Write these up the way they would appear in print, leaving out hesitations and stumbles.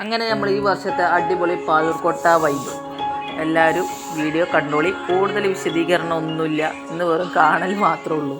അങ്ങനെ നമ്മൾ ഈ വർഷത്തെ അടിപൊളി പാലൂർക്കോട്ട വൈബ് എല്ലാവരും വീഡിയോ കണ്ടോളി. കൂടുതൽ വിശദീകരണം ഒന്നുമില്ല, ഇന്ന് വെറും കാണൽ മാത്രമേ ഉള്ളൂ.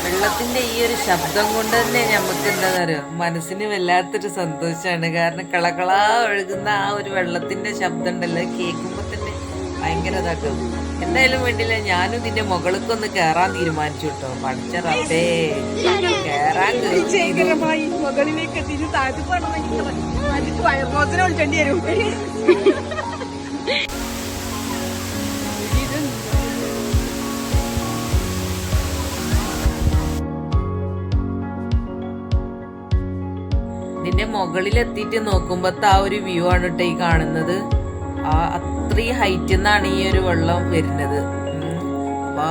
വെള്ളത്തിൻ്റെ ഈ ഒരു ശബ്ദം കൊണ്ട് തന്നെ നമുക്ക് എന്താ പറയുക, മനസ്സിന് വല്ലാത്തൊരു സന്തോഷമാണ്. കാരണം കളകളാ ഒഴുകുന്ന ആ ഒരു വെള്ളത്തിൻ്റെ ശബ്ദം ഉണ്ടല്ലോ, കേൾക്കുമ്പോൾ തന്നെ ഭയങ്കര ഇതാക്കും. എന്തായാലും വേണ്ടില്ല, ഞാനും ഇതിൻ്റെ മുകൾക്കൊന്ന് കയറാൻ തീരുമാനിച്ചു കേട്ടോ. പഠിച്ച റബ്ബേ, കയറാൻ മുകളിലേക്ക് എത്തിയിട്ട് താഴത്ത് വിളിക്കേണ്ടി വരും. ഇതിന്റെ മുകളിലെത്തിയിട്ട് നോക്കുമ്പോഴത്തെ ആ ഒരു വ്യൂ ആണ് കേട്ടോ ഈ കാണുന്നത്. ആ അത്രയും ഹൈറ്റിൽ നിന്നാണ് ഈ ഒരു വെള്ളം വരുന്നത്. അപ്പൊ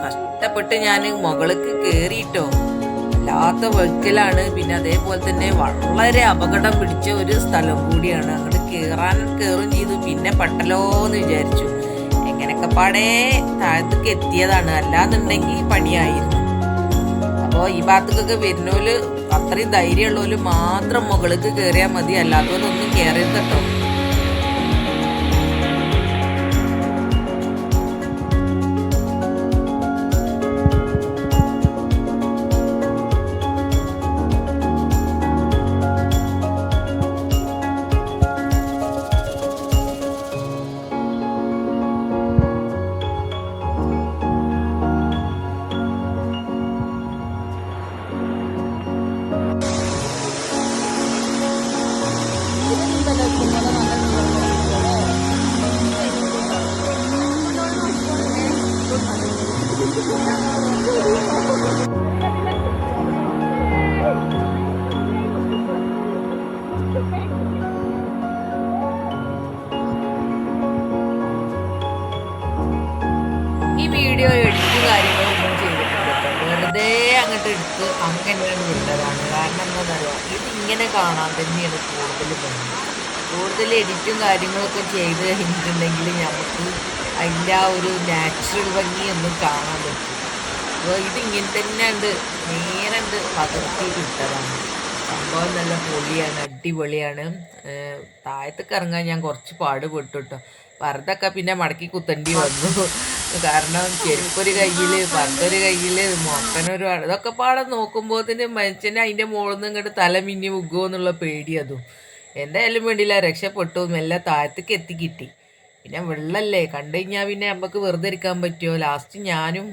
കഷ്ടപ്പെട്ട് ഞാൻ മുകളിലേക്ക് കേറിയിട്ടോ, വല്ലാത്ത വെക്കലാണ്. പിന്നെ അതേപോലെ തന്നെ വളരെ അപകടം പിടിച്ച ഒരു സ്ഥലം കൂടിയാണ്. അങ്ങോട്ട് കയറും ചെയ്തു. പിന്നെ പെട്ടലോന്ന് വിചാരിച്ചു. എങ്ങനെയൊക്കെ പാടേ താഴത്തേക്ക് എത്തിയതാണ്, അല്ലാന്നുണ്ടെങ്കിൽ പണിയായിരുന്നു. അപ്പോൾ ഈ ഭാഗത്തേക്കൊക്കെ വരുന്നോല് അത്രയും ധൈര്യമുള്ളവര് മാത്രം മുകളിലേക്ക് കയറിയാൽ മതി, അല്ലാത്തവരൊന്നും കയറരുത് കേട്ടോ. ഈ വീഡിയോ എഡിറ്റ് കാര്യങ്ങളൊന്നും ചെയ്തിട്ടില്ല, വെറുതെ അങ്ങോട്ട് എടുത്ത് അങ്ങനെ വിട്ടതാണ്. കാരണം എന്താണെന്ന് അറിയാം, ഇതിങ്ങനെ കാണാൻ തന്നെയാണ് കൂടുതൽ എഡിറ്റും കാര്യങ്ങളൊക്കെ ചെയ്ത് കഴിഞ്ഞിട്ടുണ്ടെങ്കിൽ നമുക്ക് അതിൻ്റെ ആ ഒരു നാച്ചുറൽ ഭംഗിയൊന്നും കാണാൻ പറ്റും. അപ്പോൾ ഇതിങ്ങനെ തന്നെ ഉണ്ട്, നേരെ ഉണ്ട് പകർത്തി വിട്ടതാണ്. സംഭവം നല്ല പൊളിയാണ്, അടിപൊളിയാണ്. താഴത്തേക്ക് ഇറങ്ങാൻ ഞാൻ കുറച്ച് പാടുപെട്ടു കേട്ടോ. പർദ്ദൊക്കെ പിന്നെ മടക്കി കുത്തേണ്ടി വന്നു. കാരണം ചെരുപ്പൊരു കയ്യിൽ, പർദ്ദൊരു കയ്യിൽ, മൊക്കനൊരു ഇതൊക്കെ പാടെ നോക്കുമ്പോൾ തന്നെ മനുഷ്യനെ അതിൻ്റെ മുകളിൽ നിന്ന് ഇങ്ങോട്ട് തല മിന്നി മുക്കുമോ എന്നുള്ള പേടി. അതും എന്തായാലും വേണ്ടിയില്ല, രക്ഷപ്പെട്ടു. മെല്ലെ താഴത്തേക്ക് എത്തി കിട്ടി. പിന്നെ വെള്ളമല്ലേ, കണ്ടു കഴിഞ്ഞാൽ പിന്നെ നമുക്ക് വെറുതെ ഇരിക്കാൻ പറ്റുമോ. ലാസ്റ്റ് ഞാനും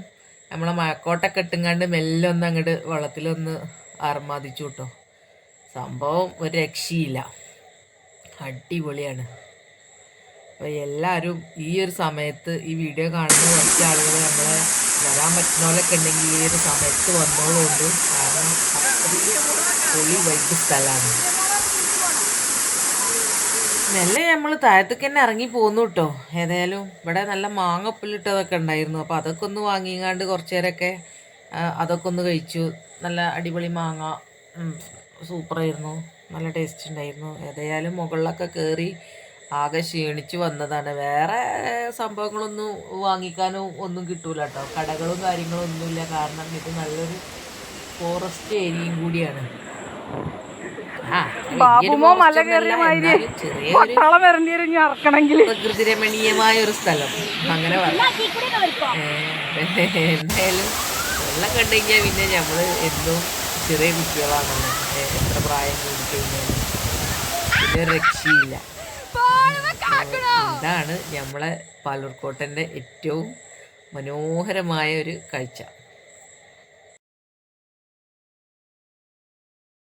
നമ്മളെ മഴക്കോട്ടൊക്കെ ഇട്ടുങ്ങാണ്ട് മെല്ലെ ഒന്ന് അങ്ങോട്ട് വെള്ളത്തിലൊന്ന് ആർമാദിച്ചു കേട്ടോ. സംഭവം ഒരു രക്ഷയില്ല, അടിപൊളിയാണ്. അപ്പോൾ എല്ലാവരും ഈ ഒരു സമയത്ത് ഈ വീഡിയോ കാണുന്ന കുറച്ച് ആളുകൾ നമ്മളെ വരാൻ പറ്റുന്നവരൊക്കെ ഉണ്ടെങ്കിൽ ഈ ഒരു സമയത്ത് വന്നോളുണ്ട്. കാരണം അത്രയും പൊളി വൈബ് സ്ഥലമാണ്. മെല്ലെ നമ്മൾ താഴത്തേക്ക് തന്നെ ഇറങ്ങി പോന്നു കേട്ടോ. ഏതായാലും ഇവിടെ നല്ല മാങ്ങ ഉപ്പിലിട്ടതൊക്കെ ഉണ്ടായിരുന്നു. അപ്പോൾ അതൊക്കെ ഒന്ന് വാങ്ങിങ്ങാണ്ട് കുറച്ച് നേരമൊക്കെ അതൊക്കെ ഒന്ന് കഴിച്ചു. നല്ല അടിപൊളി മാങ്ങ, സൂപ്പറായിരുന്നു, നല്ല ടേസ്റ്റ് ഉണ്ടായിരുന്നു. ഏതായാലും മുകളിലൊക്കെ കയറി ആകെ ക്ഷീണിച്ച് വന്നതാണ്. വേറെ സംഭവങ്ങളൊന്നും വാങ്ങിക്കാനോ ഒന്നും കിട്ടൂല കേട്ടോ. കടകളും കാര്യങ്ങളും ഒന്നുമില്ല. കാരണം ഇത് നല്ലൊരു ഫോറസ്റ്റ് ഏരിയയും കൂടിയാണ്. പ്രകൃതി രമണീയമായ ഒരു സ്ഥലം അങ്ങനെ പറയാം. എന്തായാലും വെള്ളം കണ്ടു കഴിഞ്ഞാൽ പിന്നെ നമ്മൾ എന്നും ചെറിയ കുട്ടികളാണല്ലോ. എത്ര പ്രായം കൂടിക്കഴിഞ്ഞാൽ പിന്നെ ഒരു രക്ഷയില്ല. ഇതാണ് നമ്മളെ പാലൂർക്കോട്ടൻ്റെ ഏറ്റവും മനോഹരമായ ഒരു കാഴ്ച.